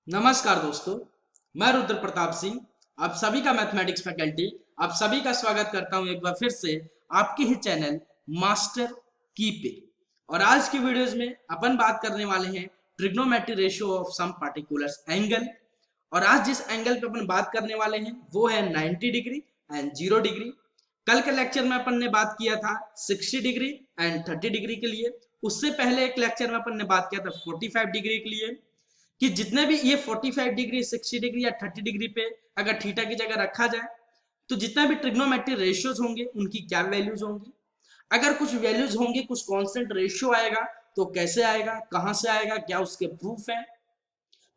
नमस्कार दोस्तों, मैं रुद्र प्रताप सिंह आप सभी का मैथमेटिक्स फैकल्टी आप सभी का स्वागत करता हूं एक बार फिर से आपके ही चैनल मास्टर की पे। और आज की वीडियोस में अपन बात करने वाले हैं trigonometry ratio of some particular angle. और आज जिस एंगल पे अपन बात करने वाले हैं वो है 90 डिग्री एंड 0 डिग्री। कल के लेक्चर में अपन ने बात किया था 60 डिग्री एंड 30 डिग्री के लिए। उससे पहले एक लेक्चर में अपन ने बात किया था 45 डिग्री के लिए कि जितने भी ये 45 डिग्री 60 डिग्री या 30 डिग्री पे अगर थीटा की जगह रखा जाए तो जितना भी ट्रिग्नोमेट्री रेशियोज होंगे उनकी क्या वैल्यूज होंगी। अगर कुछ वैल्यूज होंगी, कुछ कांस्टेंट रेशियो आएगा तो कैसे आएगा, कहां से आएगा, क्या उसके प्रूफ है।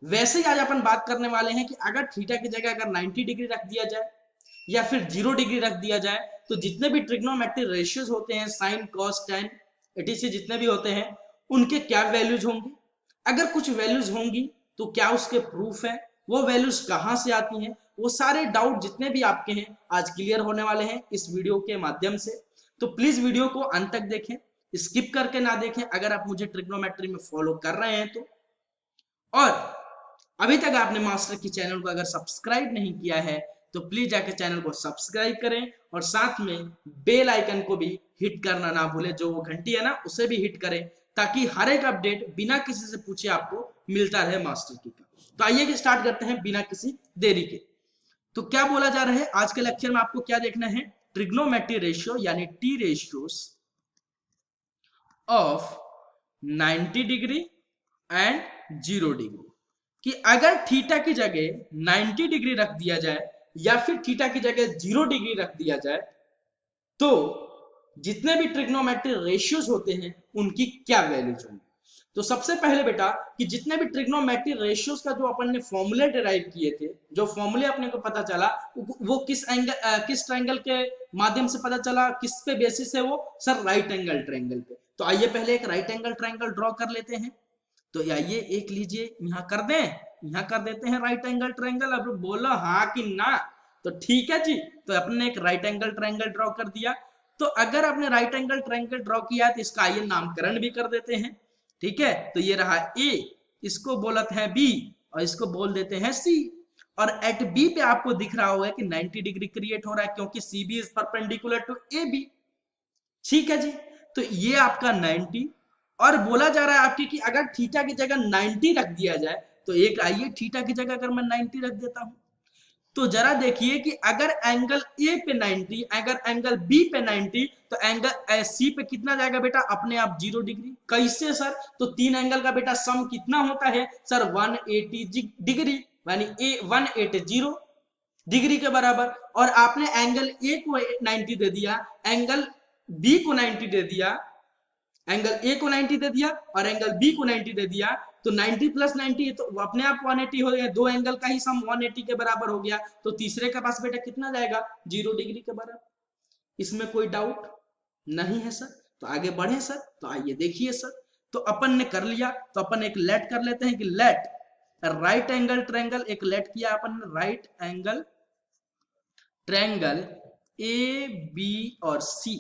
वैसे ही आज अपन बात करने वाले हैं कि अगर थीटा की जगह अगर 90 डिग्री रख दिया जाए या फिर 0 डिग्री रख दिया जाए तो जितने भी ट्रिग्नोमेट्री रेशियोज होते हैं, साइन कॉस टेन एटीसी जितने भी होते हैं, उनके क्या वैल्यूज होंगी। अगर कुछ वैल्यूज होंगी तो क्या उसके प्रूफ है, वो वैल्यूज कहां से आती हैं, वो सारे डाउट जितने भी आपके हैं आज क्लियर होने वाले हैं इस वीडियो के माध्यम से। तो प्लीज वीडियो को अंत तक देखें, स्किप करके ना देखें अगर आप मुझे ट्रिग्नोमेट्री में फॉलो कर रहे हैं तो। और अभी तक आपने मास्टर की चैनल को अगर सब्सक्राइब नहीं किया है तो प्लीज जाकर चैनल को सब्सक्राइब करें और साथ में बेल आइकन को भी हिट करना ना भूलें, जो वो घंटी है ना उसे भी हिट करें ताकि हर एक अपडेट बिना किसी से पूछे आपको मिलता रहे मास्टर की का। तो आइए स्टार्ट करते हैं बिना किसी देरी के। तो क्या बोला जा रहा है आज के लेक्चर में, आपको क्या देखना है, ट्रिग्नोमेट्री रेशियो यानी T ratios of 90 degree and 0 degree कि अगर थीटा की जगह 90 डिग्री रख दिया जाए या फिर थीटा की जगह 0 डिग्री रख दिया जाए तो जितने भी ट्रिग्नोमेट्री रेशियोज होते हैं उनकी क्या वैल्यूज होंगी। तो सबसे पहले बेटा कि जितने भी ट्रिग्नोमेट्री रेशियोज का जो अपन ने फॉर्मूले डिराइव किए थे, जो फॉर्मूले अपने को पता चला वो किस ट्रायंगल के माध्यम से पता चला, किस पे बेसिस है वो, सर राइट एंगल ट्रायंगल पे। तो आइए पहले एक राइट एंगल ट्रायंगल ड्रॉ कर लेते हैं। तो आइए एक लीजिए, यहाँ कर दें, यहाँ कर देते हैं राइट एंगल ट्रायंगल। अब बोलो हाँ कि ना, तो ठीक है जी। तो अपने एक राइट एंगल ट्रायंगल ड्रॉ कर दिया। तो अगर आपने राइट एंगल ट्रायंगल ड्रॉ किया तो इसका आइए नामकरण भी कर देते हैं। ठीक है, तो ये रहा ए, इसको बोलते हैं बी और इसको बोल देते हैं सी। और एट बी पे आपको दिख रहा होगा कि 90 डिग्री क्रिएट हो रहा है क्योंकि C B is perpendicular to A B. ठीक है जी, तो ये आपका 90 और बोला जा रहा है आपकी कि अगर थीटा की जगह 90 रख दिया जाए तो एक आइए थीटा की जगह अगर मैं 90 रख देता हूं तो जरा देखिए कि अगर एंगल ए पे 90, अगर एंगल बी पे 90 तो एंगल सी पे कितना जाएगा बेटा, अपने आप 0 डिग्री। कैसे सर, तो तीन एंगल का बेटा सम कितना होता है सर 180 डिग्री, यानी ए 180 डिग्री के बराबर। और आपने एंगल ए को 90 दे दिया, एंगल बी को 90 दे दिया, एंगल ए को 90 दे दिया और एंगल बी को 90 दे दिया। तो 90 प्लस 90 तो अपने आप 180 हो गया, दो एंगल का ही सम 180 के बराबर हो गया। तो तीसरे के पास बेटा कितना जाएगा, 0 डिग्री के बराबर। इसमें कोई डाउट नहीं है सर। तो आगे बढ़े सर, तो आइए देखिए सर। तो अपन ने कर लिया, तो अपन एक लेट कर लेते हैं कि लेट राइट एंगल ट्रायंगल, एक लेट किया अपन ने right angle triangle A B और सी,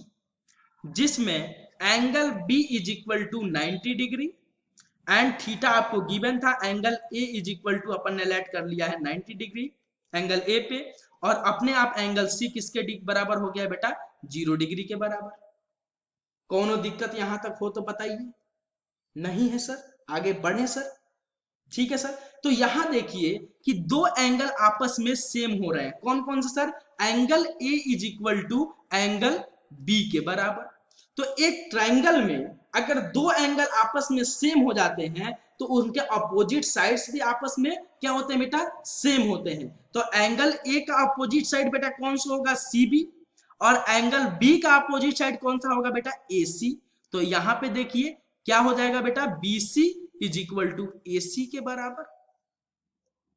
जिसमें angle B is equal to 90 degree and theta आपको गिवन था, angle A is equal to अपन ने लेट कर लिया है 90 डिग्री एंगल ए पे। और अपने आप एंगल सी किसके बराबर हो गया बेटा, 0 डिग्री के बराबर। कौन दिक्कत यहां तक हो तो बताइए, नहीं है सर, आगे बढ़े सर। ठीक है सर, तो यहां देखिए कि दो एंगल आपस में सेम हो रहे हैं। कौन कौन से sir, angle A is equal to angle B के बराबर। तो एक ट्रायंगल में अगर दो एंगल आपस में सेम हो जाते हैं तो उनके अपोजिट साइड्स भी आपस में क्या होते हैं बेटा, सेम होते हैं। तो एंगल ए का अपोजिट साइड बेटा कौन सा होगा, सी बी। और एंगल बी का अपोजिट साइड कौन सा होगा बेटा, ए सी। तो यहां पे देखिए क्या हो जाएगा बेटा, B C is equal to A C के बराबर।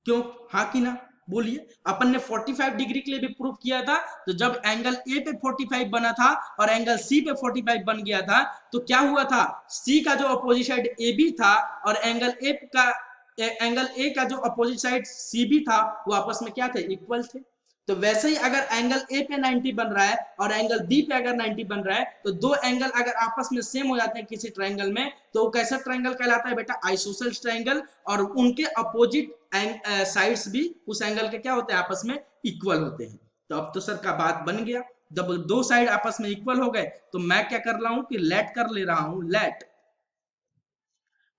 क्यों, हाँ कि ना, बोलिए। अपन ने 45 डिग्री के लिए भी प्रूफ किया था। तो जब एंगल ए पे 45 बना था और एंगल सी पे 45 बन गया था तो क्या हुआ था, सी का जो अपोजिट साइड ए बी था और एंगल ए का जो अपोजिट साइड सी बी था वो आपस में क्या थे, इक्वल थे। तो वैसे ही अगर एंगल ए पे 90 बन रहा है और एंगल बी पे अगर 90 बन रहा है तो दो एंगल अगर आपस में सेम हो जाते हैं किसी ट्रायंगल में तो वो कैसा ट्रायंगल कहलाता है बेटा, आइसोसेल्स ट्रायंगल। और उनके अपोजिट साइड्स भी उस एंगल के क्या होते हैं, आपस में इक्वल होते हैं। तो अब तो सर का बात बन गया, जब दो साइड आपस में इक्वल हो गए तो मैं क्या कर रहा हूं कि लेट कर ले रहा हूं,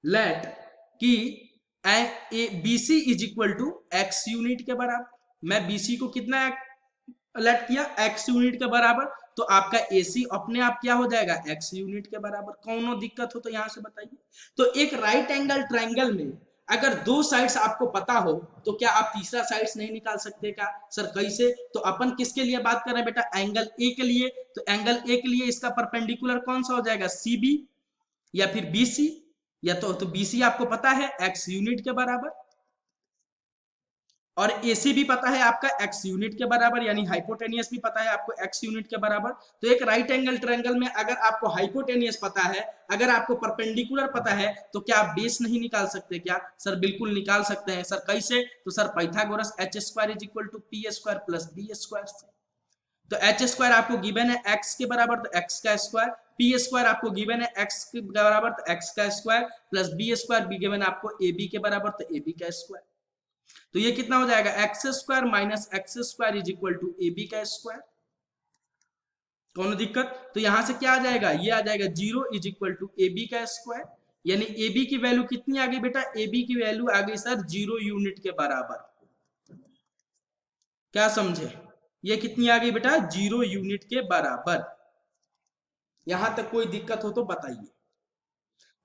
लेट कि BC is equal to x unit के बराबर। मैं BC को कितना लेट किया, x यूनिट के बराबर, तो आपका AC अपने आप क्या हो जाएगा, x यूनिट के बराबर। कौनो दिक्कत हो तो यहां से बताइए। तो एक राइट एंगल ट्रायंगल में अगर दो साइड्स आपको पता हो तो क्या आप तीसरा साइड्स नहीं निकाल सकते क्या? सर कैसे? तो अपन किसके लिए बात कर रहे हैं बेटा, एंगल ए के लिए। तो एंगल ए के लिए इसका परपेंडिकुलर कौन सा हो जाएगा, CB या फिर BC, या तो BC आपको पता है x यूनिट के बराबर, और AC भी पता है आपका x यूनिट के बराबर, यानी हाइपोटेनियस भी पता है आपको x यूनिट के बराबर। तो एक राइट एंगल ट्रायंगल में अगर आपको हाइपोटेनियस पता है, अगर आपको परपेंडिकुलर पता है, तो क्या आप बेस नहीं निकाल सकते क्या? सर बिल्कुल निकाल सकते हैं। सर कैसे? तो sir Pythagoras h² is equal to p² plus b² से। तो h² आपको गिवन है x के बराबर, तो x का स्क्वायर, p² आपको गिवन है x के बराबर, तो x का स्क्वायर, प्लस b² भी गिवन आपको ab के बराबर, तो ab का स्क्वायर। तो ये कितना हो जाएगा, x² minus x² is equal to ab का स्क्वायर। कौन दिक्कत? तो यहां से क्या आ जाएगा, ये आ जाएगा 0 इज इक्वल टू ab का स्क्वायर, यानी ab की वैल्यू कितनी आ गई बेटा, ab की वैल्यू आ गई सर 0 यूनिट के बराबर। क्या समझे? ये कितनी आ गई बेटा, 0 यूनिट के बराबर। यहां तक कोई दिक्कत हो तो बताइए।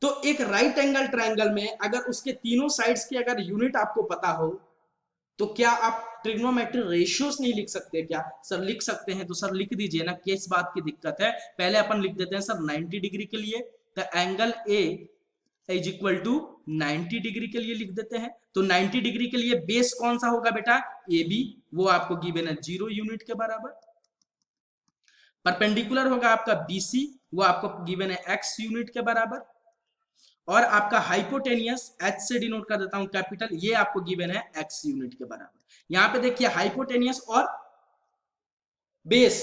तो एक राइट एंगल ट्रायंगल में अगर उसके तीनों साइड्स की अगर यूनिट आपको पता हो, तो क्या आप ट्रिग्नोमेट्रिक रेशियोज नहीं लिख सकते क्या? सर लिख सकते हैं, तो सर लिख दीजिए ना, किस बात की दिक्कत है। पहले अपन लिख देते हैं सर 90 डिग्री के लिए, तो angle A is equal to 90 degree के लिए लिख देते हैं। तो 90 डिग्री के लिए बेस कौन सा होगा बेटा, AB, वो आपको गिवन है 0 यूनिट के बराबर। परपेंडिकुलर होगा आपका BC, वो आपको गिवन है x यूनिट के बराबर। और आपका हाइपोटेनियस h से डिनोट कर देता हूं कैपिटल, ये आपको गिवन है x यूनिट के बराबर। यहां पे देखिए हाइपोटेनियस और बेस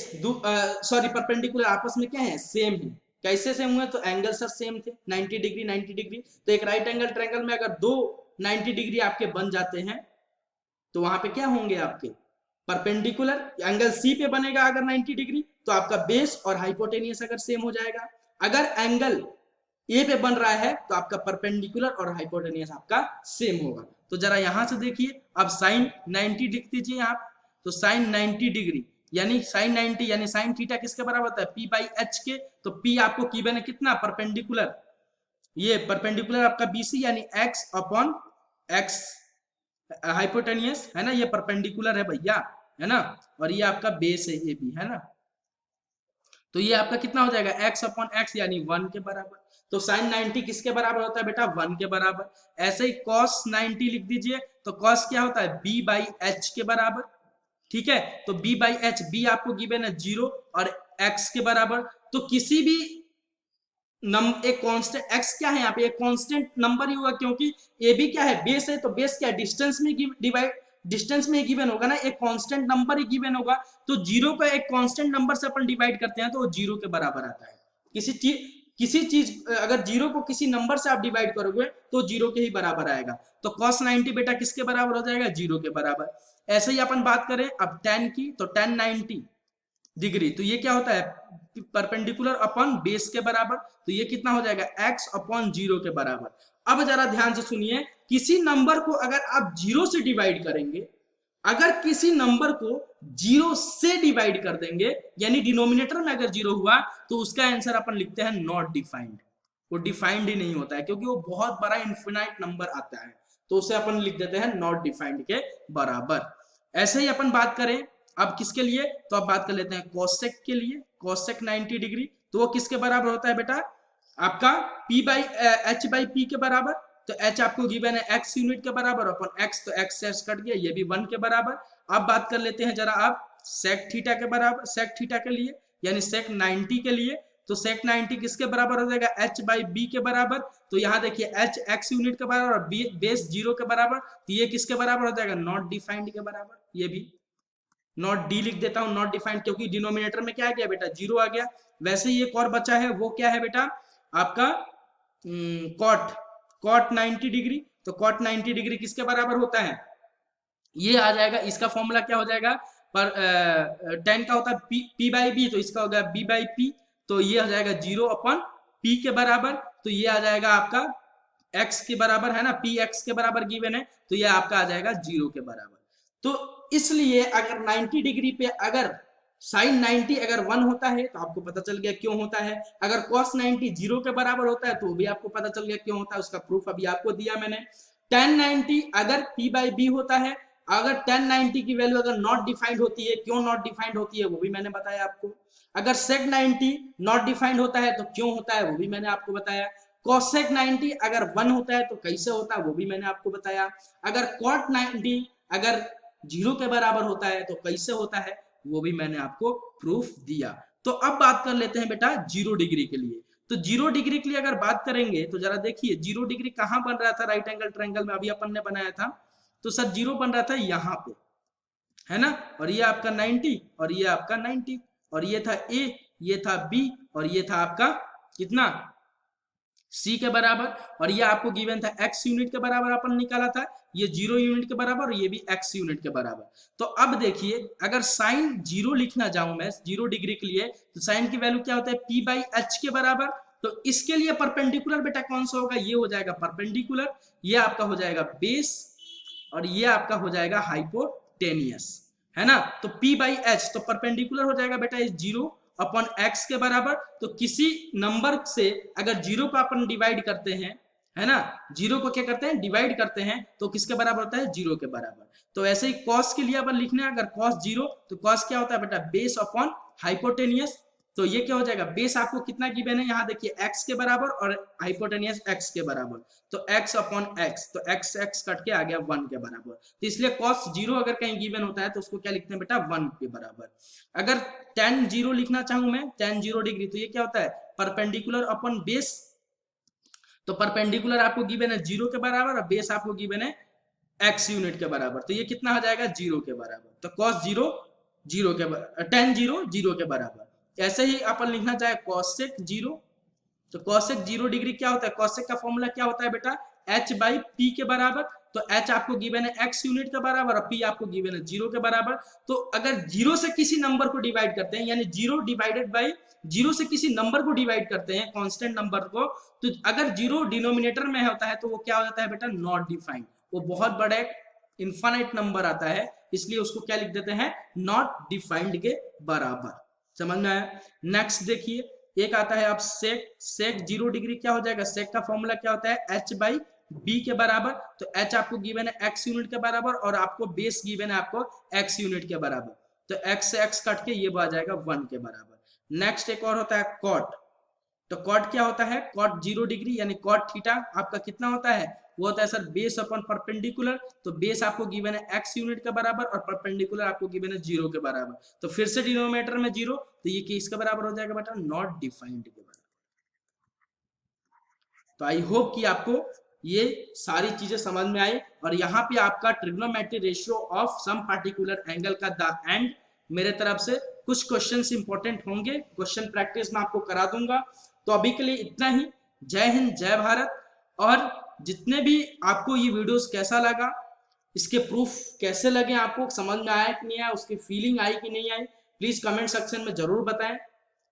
सॉरी परपेंडिकुलर आपस में क्या है, सेम है। कैसे सेम हुए? तो एंगल सर सेम थे, 90 डिग्री 90 डिग्री। तो एक राइट एंगल ट्रायंगल में अगर दो 90 डिग्री आपके बन जाते हैं, तो वहां पे क्या होंगे आपके परपेंडिकुलर। एंगल C पे बनेगा अगर 90 डिग्री, तो आपका बेस और हाइपोटेनियस अगर सेम हो जाएगा। अगर एंगल ए पे बन रहा है तो आपका परपेंडिकुलर और हाइपोटेनियस आपका सेम होगा। तो जरा यहां से देखिए, अब साइन 90 लिख दीजिए आप। तो साइन 90 डिग्री यानी साइन 90 यानी साइन थीटा किसके बराबर होता है, p/h के। तो p आपको गिवन है कितना, परपेंडिकुलर, ये परपेंडिकुलर आपका BC यानी x अपॉन x, हाइपोटेनियस है ना, ये परपेंडिकुलर है भैया, है ना, और ये आपका बेस है AB, है ना। तो ये आपका कितना हो जाएगा, x अपॉन x यानी 1 के बराबर। तो साइन 90 किसके बराबर होता है बेटा, 1 के बराबर। ऐसे ही कॉस 90 लिख दीजिए, तो कॉस क्या होता है, b/h के बराबर। ठीक है, तो b/h, b आपको गिवन है 0 और x के बराबर। तो किसी भी एक कांस्टेंट x क्या है यहाँ पे, एक कांस्टेंट नंबर ही होगा, क्योंकि AB क्या है, बेस है। तो बेस क्या है, डिस्टेंस में डिवाइड, डिस्टेंस में गिवन होगा ना, एक कांस्टेंट नंबर ही गिवन होगा। तो 0 को एक कांस्टेंट नंबर से अपन डिवाइड करते हैं तो वो 0 के बराबर आता है। किसी चीज अगर 0 को किसी नंबर से आप डिवाइड करोगे तो 0 के ही बराबर आएगा। तो cos 90 बेटा किसके बराबर हो जाएगा, 0 के बराबर। ऐसे ही अपन बात करें अब tan की, तो tan 90 डिग्री, तो ये क्या होता है, परपेंडिकुलर अपॉन बेस के बराबर। तो ये कितना हो जाएगा, x अपॉन 0 के बराबर। अब जरा ध्यान से सुनिए, किसी नंबर को अगर आप 0 से डिवाइड करेंगे, अगर किसी नंबर को 0 से डिवाइड कर देंगे, यानी डिनोमिनेटर में अगर 0 हुआ, तो उसका आंसर अपन लिखते हैं नॉट डिफाइंड। वो डिफाइंड ही नहीं होता है, क्योंकि वो बहुत बड़ा इनफिनाइट नंबर आता है, तो उसे अपन लिख देते हैं नॉट डिफाइंड के बराबर। ऐसे ही अपन बात करें अब किसके लिए, तो अब बात कर लेते हैं कोसेक के लिए। कोसेक 90 डिग्री, तो वो किसके बराबर होता है बेटा, आपका p/h/p के बराबर। तो h आपको गिवन है x यूनिट के बराबर अपन x, तो x से कट गया, ये भी 1 के बराबर। अब बात कर लेते हैं जरा आप sec थीटा के बराबर, sec थीटा के लिए यानी sec 90 के लिए। तो sec 90 किसके बराबर हो जाएगा, h/b के बराबर। तो यहाँ देखिए h x यूनिट के बराबर और बेस 0 के बराबर, तो ये किसके बराबर हो जाएगा, नॉट डिफाइंड के बराबर। ये भी नॉट डी लिख देता हूं, नॉट डिफाइंड, क्योंकि डिनोमिनेटर में क्या आ गया बेटा, 0 आ गया। वैसे ही एक और बचा है, वो क्या है बेटा आपका कॉट 90 डिग्री। तो cot 90 डिग्री किसके बराबर होता है, ये आ जाएगा, इसका फॉर्मूला क्या हो जाएगा, पर tan का होता है p बाई बी, तो इसका हो गया b बाई पी, तो ये हो जाएगा 0/p के बराबर, तो ये आ जाएगा आपका x के बराबर है ना, p x के बराबर गिवन है, तो ये आपका आ जाएगा 0 के बराबर। तो इसलिए अगर 90 डिग्री पे अगर साइन 90 अगर 1 होता है तो आपको पता चल गया क्यों होता है, अगर cos 90 0 के बराबर होता है तो भी आपको पता चल गया क्यों होता है, उसका प्रूफ अभी आपको दिया मैंने। tan 90 अगर p बाई बी होता है, अगर tan 90 की वैल्यू अगर नॉट डिफाइंड होती है, क्यों नॉट डिफाइंड होती है वो भी मैंने बताया आपको। अगर sec 90 नॉट डिफाइंड होता है तो क्यों होता है वो भी मैंने आपको बताया। cosec 90 अगर 1 होता है तो कैसे होता है वो भी मैंने आपको बताया। अगर cot 90 अगर 0 के बराबर होता है तो कैसे होता है वो भी मैंने आपको प्रूफ दिया। तो अब बात कर लेते हैं बेटा 0 डिग्री के लिए। तो 0 डिग्री के लिए अगर बात करेंगे तो जरा देखिए 0 डिग्री कहां बन रहा था राइट एंगल ट्रायंगल में, अभी अपन ने बनाया था, तो सर 0 बन रहा था यहाँ पे, है ना, और ये आपका 90 और ये आपका 90, और ये था A, ये था B और ये था आपका कितना C के बराबर, और ये आपको गिवन था x यूनिट के बराबर अपन निकाला था, ये 0 यूनिट के बराबर और ये भी x यूनिट के बराबर। तो अब देखिए अगर साइन 0 लिखना चाहूं मैं 0 डिग्री के लिए, तो साइन की वैल्यू क्या होता है p बाई h के बराबर, तो इसके लिए परपेंडिकुलर बेटा कौन सा होगा, ये हो जाएगा परपेंडिकुलर, ये आपका हो जाएगा बेस और ये आपका हो जाएगा हाइपोटेनियस, है ना। तो p बाई एच तो परपेंडिकुलर हो जाएगा बेटा इस 0 अपॉन x के बराबर। तो किसी नंबर से अगर 0 को अपन डिवाइड करते हैं, है ना, 0 को क्या करते हैं डिवाइड करते हैं, तो किसके बराबर होता है 0 के बराबर। तो ऐसे ही cos के लिए अपन लिखना है, अगर cos 0 तो cos क्या होता है बेटा बेस अपॉन हाइपोटेनियस, तो ये क्या हो जाएगा बेस आपको कितना गिवन है यहाँ देखिए x के बराबर और हाइपोटेनियस x के बराबर, तो x अपॉन x, तो x x कट के आ गया 1 के बराबर। तो इसलिए cos 0 अगर कहीं गिवन होता है तो उसको क्या लिखते हैं बेटा 1 के बराबर। अगर tan 0 लिखना चाहूं मैं tan 0 डिग्री, तो ये क्या होता है परपेंडिकुलर अपॉन बेस, तो परपेंडिकुलर आपको गिवन है 0 के बराबर और बेस आपको गिवन है x यूनिट के बराबर, तो ये कितना हो जाएगा 0 के बराबर। तो cos 0 0 के बराबर, tan 0 0 के बराबर। ऐसे ही अपन लिखना चाहे cosec 0, तो cosec 0 डिग्री क्या होता है, cosec का फॉर्मूला क्या होता है बेटा h बाई p के बराबर, तो h आपको गिवन है x यूनिट के बराबर और p आपको गिवन है 0 के बराबर। तो अगर 0 से किसी नंबर को डिवाइड करते हैं, यानी 0 डिवाइडेड बाई 0 से किसी नंबर को डिवाइड करते हैं कांस्टेंट नंबर को, तो अगर 0 डिनोमिनेटर में होता है तो वो क्या हो जाता है बेटा नॉट डिफाइंड, वो बहुत बड़ा इनफाइनाइट नंबर आता है, इसलिए उसको क्या लिख देते हैं नॉट डिफाइंड के बराबर। समझ में आया। नेक्स्ट देखिए एक आता है आप सेक, सेक 0 डिग्री क्या हो जाएगा, सेक का फॉर्मूला क्या होता है h बाई बी के बराबर, तो h आपको गिवन है x यूनिट के बराबर और आपको बेस गिवन है आपको x यूनिट के बराबर, तो x से x कट के ये आ जाएगा 1 के बराबर। नेक्स्ट एक और होता है कॉट, तो कॉट क्या होता है कॉट 0 डिग्री यानी कॉट थीटा आपका कितना होता है, वो होता है सर बेस अपॉन परपेंडिकुलर, तो बेस आपको गिवन है x यूनिट के बराबर और परपेंडिकुलर आपको गिवन है 0 के बराबर, तो फिर से डिनोमिनेटर में 0, तो ये किसके बराबर हो जाएगा बेटा नॉट डिफाइंड के बराबर। तो आई होप कि आपको ये सारी चीजें समझ में आई, और यहाँ पे आपका trigonometry ratio of some particular angle का द एंड मेरे तरफ से कुछ क्वेश्चंस इंपॉर्टेंट होंगे, क्वेश्चन प्रैक्टिस में आपको करा दूंगा। तो अभी के लिए इतना ही। जय हिंद जय भारत। और जितने भी आपको ये वीडियोस कैसा लगा, इसके प्रूफ कैसे लगे, आपको समझ में आया कि नहीं आया, उसकी फीलिंग आई कि नहीं आई, प्लीज कमेंट सेक्शन में जरूर बताएं।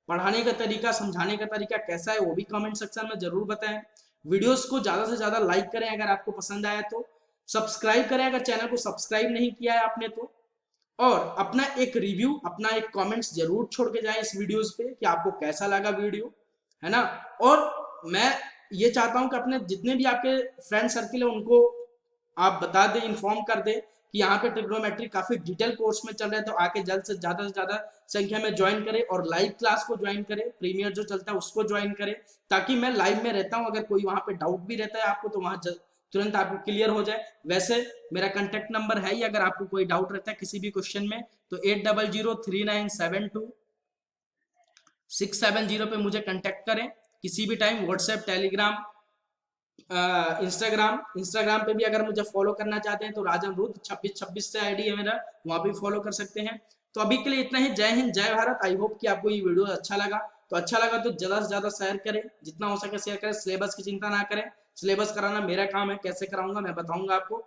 पढ़ाने का तरीका समझाने का तरीका कैसा है वो भी कमेंट सेक्शन में जरूर बताएं। वीडियोस को ज्यादा से ज्यादा लाइक करें अगर आपको पसंद आया तो, सब्सक्राइब करें अगर चैनल को सब्सक्राइब नहीं किया है आपने तो, और अपना एक रिव्यू अपना एक कमेंट्स जरूर छोड़ के जाएं इस वीडियोस पे कि आपको कैसा लगा वीडियो, है ना। और मैं ये चाहता हूं कि अपने जितने भी आपके फ्रेंड सर्किल है उनको आप बता दें, इन्फॉर्म कर दें कि यहाँ पे ट्रिग्नोमेट्री काफी डिटेल कोर्स में चल रहा है, तो आके जल्द से ज्यादा संख्या में ज्वाइन करें और लाइव क्लास को ज्वाइन करें, प्रीमियर जो चलता है उसको ज्वाइन करें, ताकि मैं लाइव में रहता हूँ, अगर कोई वहां पे डाउट भी रहता है आपको तो वहां तुरंत आपको क्लियर हो जाए। वैसे मेरा कांटेक्ट नंबर है ही, अगर आपको कोई डाउट रहता है किसी भी क्वेश्चन में तो 8003972670 पे मुझे कांटेक्ट करें किसी भी टाइम। व्हाट्सएप, टेलीग्राम, इंस्टाग्राम पे भी अगर मुझे फॉलो करना चाहते हैं तो राजन रुद्र 2626 से आईडी है मेरा, वहां भी फॉलो कर सकते हैं। तो अभी के लिए इतना ही। जय हिंद जय भारत। आई होप कि आपको ये वीडियो अच्छा लगा, तो अच्छा लगा तो ज्यादा से ज्यादा शेयर करें, जितना हो सके शेयर करें, सिलेबस की चिंता ना करें, सिलेबस कराना मेरा काम है, कैसे कराऊंगा मैं बताऊंगा आपको।